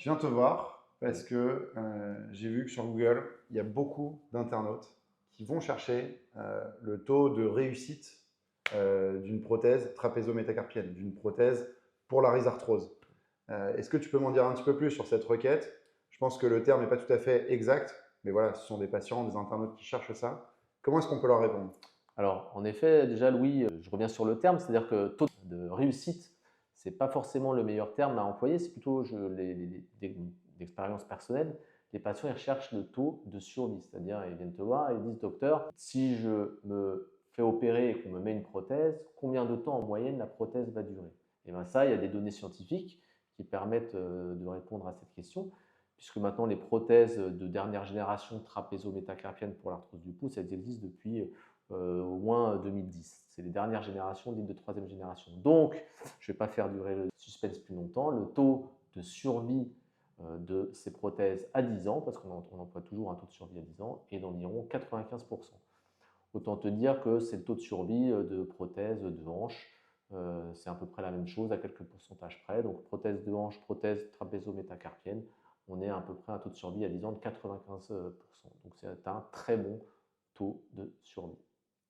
Je viens te voir parce que j'ai vu que sur Google, il y a beaucoup d'internautes qui vont chercher le taux de réussite d'une prothèse trapézo-métacarpienne, d'une prothèse pour la rhizarthrose. Est-ce que tu peux m'en dire un petit peu plus sur cette requête? Je pense que le terme n'est pas tout à fait exact, mais voilà, ce sont des patients, des internautes qui cherchent ça. Comment est-ce qu'on peut leur répondre? Alors, en effet, déjà, Louis, je reviens sur le terme, c'est-à-dire que taux de réussite, ce n'est pas forcément le meilleur terme à employer, c'est plutôt d'expérience personnelle. Les patients, ils recherchent le taux de survie, c'est-à-dire ils viennent te voir et ils disent, docteur, si je me fais opérer et qu'on me met une prothèse, combien de temps en moyenne la prothèse va durer? Et bien ça, il y a des données scientifiques qui permettent de répondre à cette question, puisque maintenant les prothèses de dernière génération trapézo-métacarpiennes pour l'arthrose du pouce, elles existent depuis au moins 2010. C'est les dernières générations dites de troisième génération. Donc, je ne vais pas faire durer le suspense plus longtemps. Le taux de survie de ces prothèses à 10 ans, parce qu'on emploie toujours un taux de survie à 10 ans, est d'environ 95%. Autant te dire que c'est le taux de survie de prothèses de hanche. C'est à peu près la même chose à quelques pourcentages près. Donc, prothèse de hanche, prothèse trapézo-métacarpienne, on est à peu près un taux de survie à 10 ans de 95%. Donc, c'est un très bon taux de survie.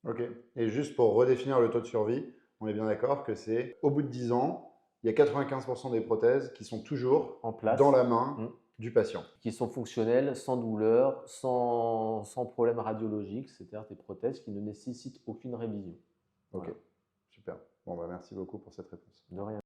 Ok. Et juste pour redéfinir le taux de survie, on est bien d'accord que c'est au bout de 10 ans, il y a 95% des prothèses qui sont toujours En dans place, la main du patient. qui sont fonctionnelles, sans douleur, sans problème radiologique, c'est-à-dire des prothèses qui ne nécessitent aucune révision. Ok, Voilà. super. Bon, bah, merci beaucoup pour cette réponse. De rien.